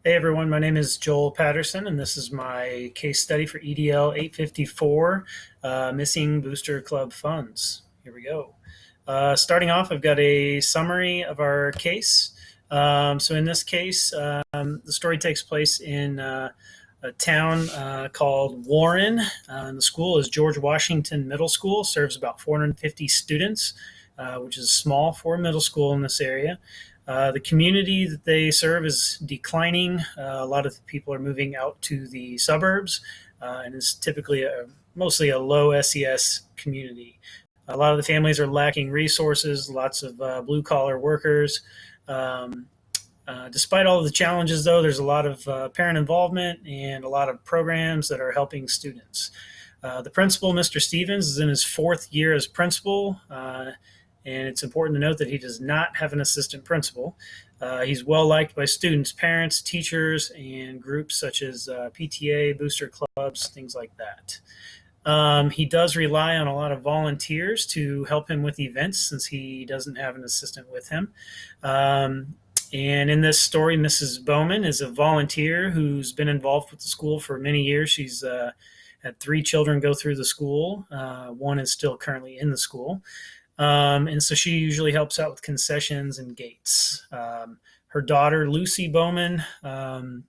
Hey everyone, my name is Joel Patterson, and this is my case study for EDL 854, Missing Booster Club Funds. Here we go. Starting off, I've got a summary of our case. So in this case, the story takes place in a town called Warren. And the school is George Washington Middle School, serves about 450 students, which is small for a middle school in this area. The community that they serve is declining. A lot of the people are moving out to the suburbs, and it's typically mostly a low SES community. A lot of the families are lacking resources, lots of blue-collar workers. Despite all of the challenges, though, there's a lot of parent involvement and a lot of programs that are helping students. The principal, Mr. Stevens, is in his fourth year as principal. And it's important to note that he does not have an assistant principal. He's well liked by students, parents, teachers, and groups such as PTA, booster clubs, things like that. He does rely on a lot of volunteers to help him with events since he doesn't have an assistant with him. And in this story, Mrs. Bowman is a volunteer who's been involved with the school for many years. She's had 3 children go through the school. One is still currently in the school. And so she usually helps out with concessions and gates. Her daughter, Lucy Bowman,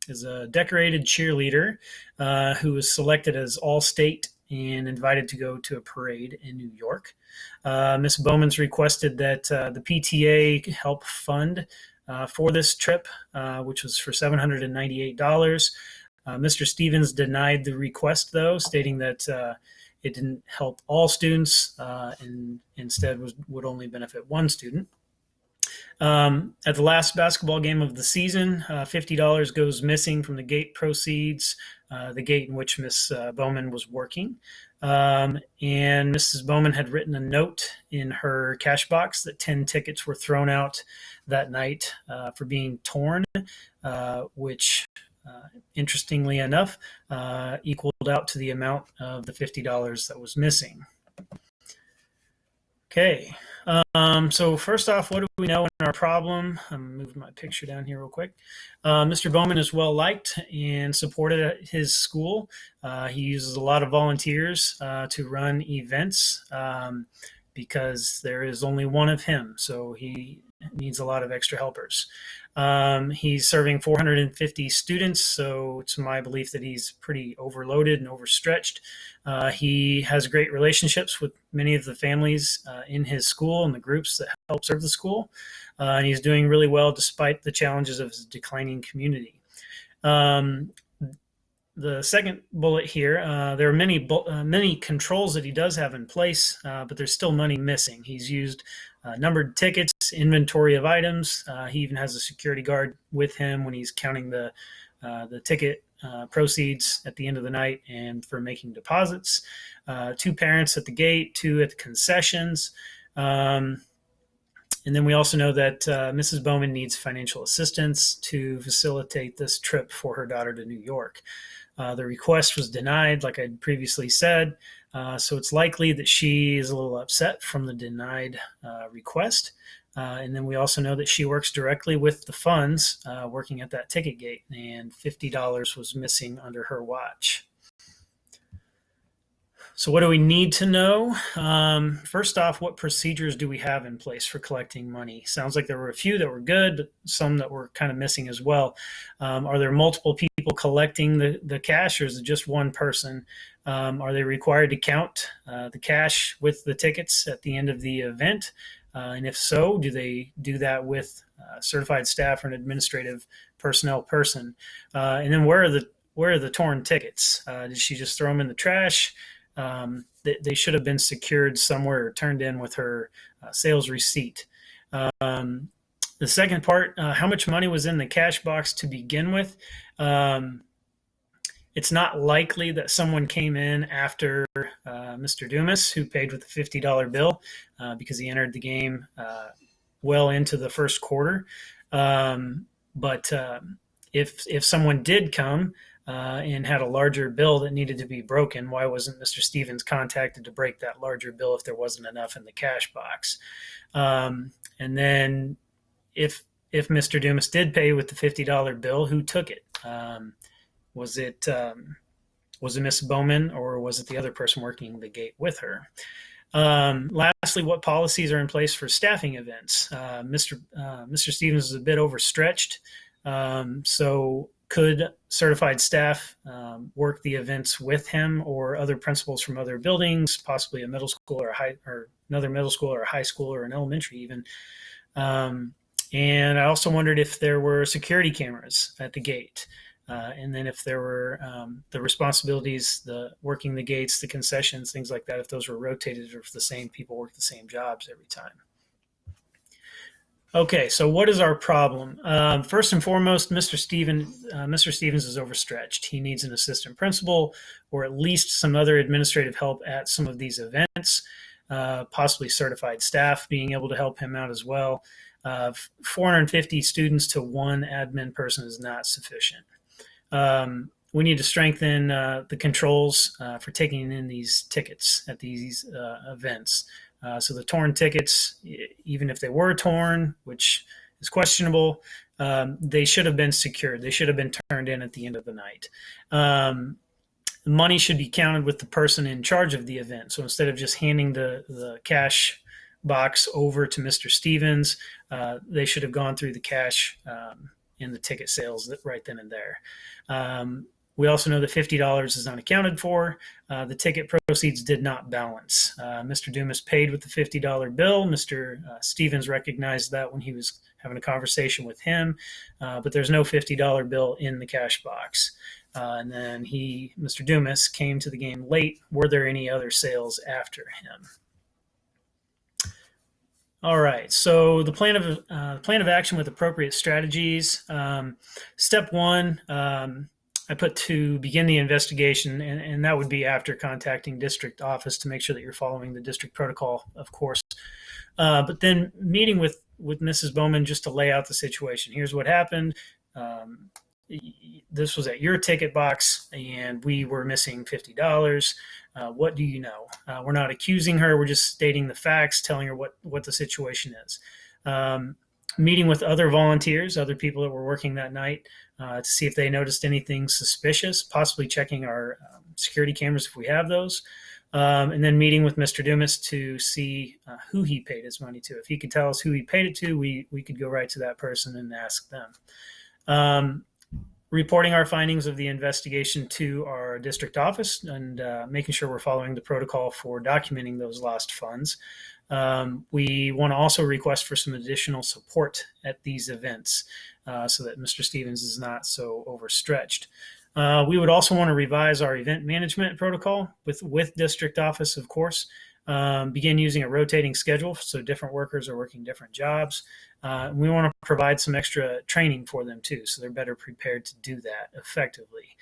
is a decorated cheerleader who was selected as All-State and invited to go to a parade in New York. Miss Bowman's requested that the PTA help fund for this trip, which was for $798. Mr. Stevens denied the request, though, stating that it didn't help all students and instead would only benefit one student. At the last basketball game of the season, $50 goes missing from the gate proceeds, the gate in which Miss Bowman was working. And Mrs. Bowman had written a note in her cash box that 10 tickets were thrown out that night for being torn, which interestingly enough, equaled out to the amount of the $50 that was missing. Okay, so first off, what do we know in our problem? I'm moving my picture down here real quick. Mr. Bowman is well liked and supported at his school. He uses a lot of volunteers to run events because there is only one of him, so he needs a lot of extra helpers. He's serving 450 students, so it's my belief that he's pretty overloaded and overstretched. He has great relationships with many of the families in his school and the groups that help serve the school. And he's doing really well despite the challenges of his declining community. The second bullet here, there are many controls that he does have in place, but there's still money missing. He's used numbered tickets, inventory of items. He even has a security guard with him when he's counting the ticket proceeds at the end of the night and for making deposits. 2 parents at the gate, 2 at the concessions. And then we also know that Mrs. Bowman needs financial assistance to facilitate this trip for her daughter to New York. The request was denied, like I previously said, so it's likely that she is a little upset from the denied request. And then we also know that she works directly with the funds working at that ticket gate, and $50 was missing under her watch. So what do we need to know? First off, what procedures do we have in place for collecting money? Sounds like there were a few that were good, but some that were kind of missing as well. Are there multiple people collecting the cash, or is it just one person? Are they required to count the cash with the tickets at the end of the event? And if so, do they do that with certified staff or an administrative personnel person? And then where are the torn tickets? Did she just throw them in the trash? They should have been secured somewhere or turned in with her sales receipt. The second part, how much money was in the cash box to begin with? It's not likely that someone came in after Mr. Dumas, who paid with a $50 bill because he entered the game well into the first quarter. But if someone did come, and had a larger bill that needed to be broken, why wasn't Mr. Stevens contacted to break that larger bill if there wasn't enough in the cash box? And then if Mr. Dumas did pay with the $50 bill, who took it? Was it was it Miss Bowman, or was it the other person working the gate with her? Lastly, what policies are in place for staffing events? Mr. Stevens is a bit overstretched, so could certified staff work the events with him or other principals from other buildings, possibly a middle school or another middle school or a high school or an elementary even? And I also wondered if there were security cameras at the gate. And then if there were the responsibilities, the working the gates, the concessions, things like that, if those were rotated or if the same people work the same jobs every time. Okay, so what is our problem? First and foremost, Mr. Stevens is overstretched. He needs an assistant principal or at least some other administrative help at some of these events, possibly certified staff being able to help him out as well. 450 students to one admin person is not sufficient. We need to strengthen the controls for taking in these tickets at these events. So the torn tickets, even if they were torn, which is questionable, they should have been secured. They should have been turned in at the end of the night. Money should be counted with the person in charge of the event. So instead of just handing the cash box over to Mr. Stevens, they should have gone through the cash in the ticket sales right then and there. We also know that $50 is not accounted for. The ticket proceeds did not balance. Mr. Dumas paid with the $50 bill. Mr. Stevens recognized that when he was having a conversation with him, but there's no $50 bill in the cash box. And then Mr. Dumas, came to the game late. Were there any other sales after him? All right, so the plan of action with appropriate strategies. Step one, I put to begin the investigation, and that would be after contacting district office to make sure that you're following the district protocol, of course. But then meeting with Mrs. Bowman just to lay out the situation. Here's what happened. This was at your ticket box, and we were missing $50. What do you know? We're not accusing her. We're just stating the facts, telling her what the situation is. Meeting with other volunteers, other people that were working that night, to see if they noticed anything suspicious, possibly checking our security cameras if we have those. And then meeting with Mr. Dumas to see who he paid his money to. If he could tell us who he paid it to, we could go right to that person and ask them. Reporting our findings of the investigation to our district office and making sure we're following the protocol for documenting those lost funds. We want to also request for some additional support at these events so that Mr. Stevens is not so overstretched. We would also want to revise our event management protocol with district office, of course. Begin using a rotating schedule so different workers are working different jobs. We want to provide some extra training for them too, so they're better prepared to do that effectively.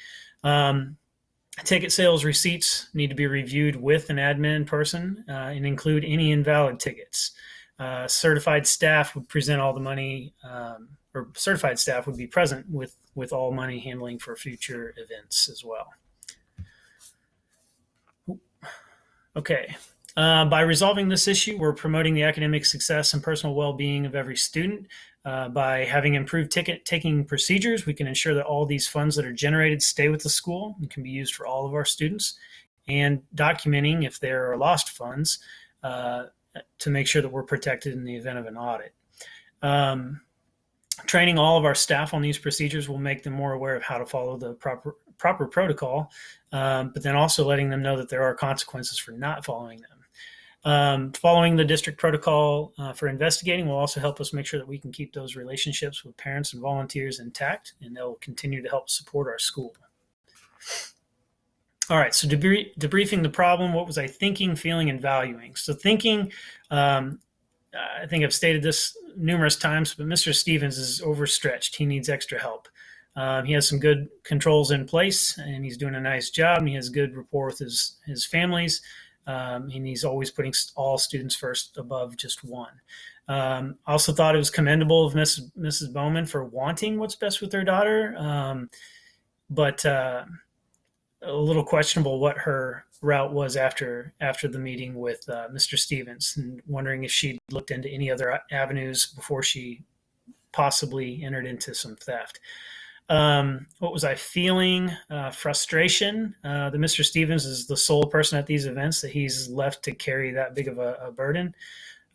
Ticket sales receipts need to be reviewed with an admin person and include any invalid tickets. Certified staff would present all the money, or certified staff would be present with all money handling for future events as well. Okay. By resolving this issue, we're promoting the academic success and personal well-being of every student. By having improved ticket-taking procedures, we can ensure that all these funds that are generated stay with the school and can be used for all of our students, and documenting if there are lost funds to make sure that we're protected in the event of an audit. Training all of our staff on these procedures will make them more aware of how to follow the proper protocol, but then also letting them know that there are consequences for not following them. Following the district protocol for investigating will also help us make sure that we can keep those relationships with parents and volunteers intact, and they'll continue to help support our school. All right, so debriefing the problem, what was I thinking, feeling, and valuing? So thinking, I think I've stated this numerous times, but Mr. Stevens is overstretched. He needs extra help. He has some good controls in place, and he's doing a nice job, and he has good rapport with his families. And he's always putting all students first above just one. I also thought it was commendable of Mrs. Bowman for wanting what's best with her daughter, but a little questionable what her route was after the meeting with Mr. Stevens, and wondering if she'd looked into any other avenues before she possibly entered into some theft. What was I feeling? Frustration that Mr. Stevens is the sole person at these events, that he's left to carry that big of a burden.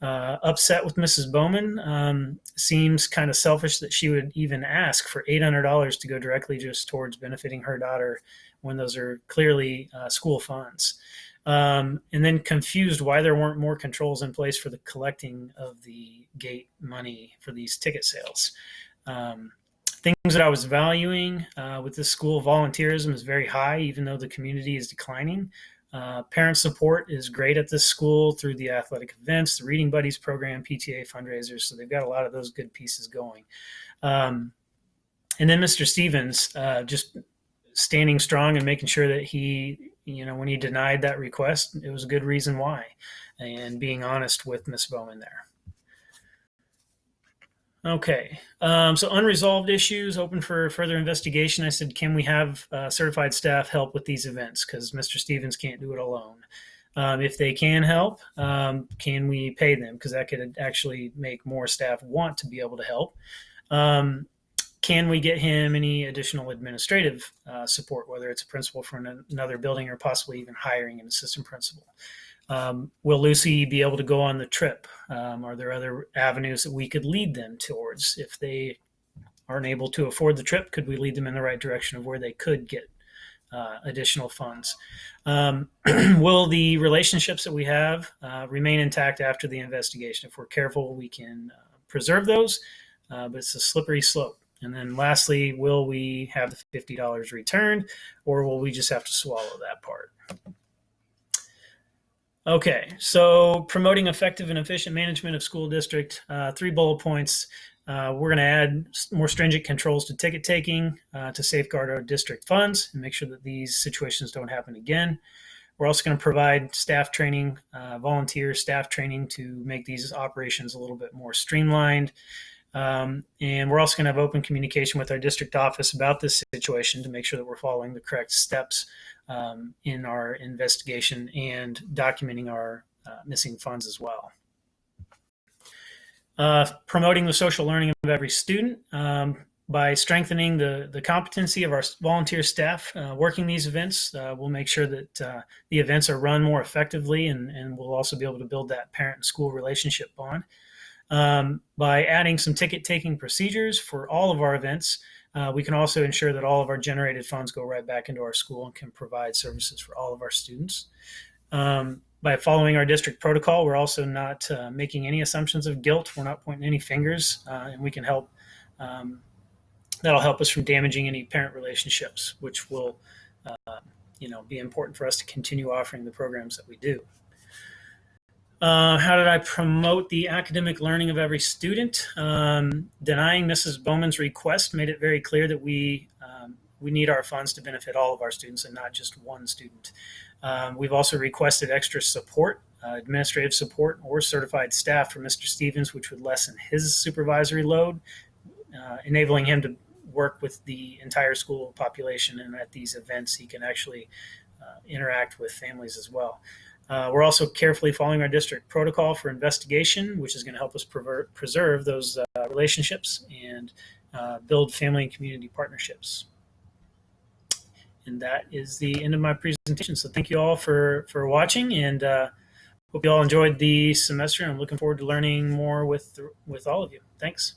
Upset with Mrs. Bowman. Seems kind of selfish that she would even ask for $800 to go directly just towards benefiting her daughter when those are clearly school funds. And then confused why there weren't more controls in place for the collecting of the gate money for these ticket sales. Things that I was valuing with this school, volunteerism is very high, even though the community is declining. Parent support is great at this school through the athletic events, the Reading Buddies program, PTA fundraisers. So they've got a lot of those good pieces going. And then Mr. Stevens just standing strong and making sure that he, when he denied that request, it was a good reason why, and being honest with Miss Bowman there. Okay, so unresolved issues open for further investigation. I said, can we have certified staff help with these events? Because Mr. Stevens can't do it alone. If they can help, can we pay them? Because that could actually make more staff want to be able to help. Can we get him any additional administrative support, whether it's a principal from another building or possibly even hiring an assistant principal? Will Lucy be able to go on the trip? Are there other avenues that we could lead them towards? If they aren't able to afford the trip, could we lead them in the right direction of where they could get additional funds? Will the relationships that we have remain intact after the investigation? If we're careful, we can preserve those, but it's a slippery slope. And then lastly, will we have the $50 returned, or will we just have to swallow that part? Okay, so promoting effective and efficient management of school district, 3 bullet points. We're going to add more stringent controls to ticket taking to safeguard our district funds and make sure that these situations don't happen again. We're also going to provide staff training, volunteer staff training to make these operations a little bit more streamlined. And we're also going to have open communication with our district office about this situation to make sure that we're following the correct steps in our investigation and documenting our missing funds as well. Promoting the social learning of every student by strengthening the competency of our volunteer staff working these events. We'll make sure that the events are run more effectively, and we'll also be able to build that parent and school relationship bond. By adding some ticket-taking procedures for all of our events, we can also ensure that all of our generated funds go right back into our school and can provide services for all of our students. By following our district protocol, we're also not making any assumptions of guilt. We're not pointing any fingers, and we can help. That'll help us from damaging any parent relationships, which will, be important for us to continue offering the programs that we do. How did I promote the academic learning of every student? Denying Mrs. Bowman's request made it very clear that we need our funds to benefit all of our students and not just one student. We've also requested extra support, administrative support, or certified staff for Mr. Stevens, which would lessen his supervisory load, enabling him to work with the entire school population. And at these events, he can actually interact with families as well. We're also carefully following our district protocol for investigation, which is going to help us preserve those relationships and build family and community partnerships. And that is the end of my presentation. So thank you all for watching, and hope you all enjoyed the semester. I'm looking forward to learning more with all of you. Thanks.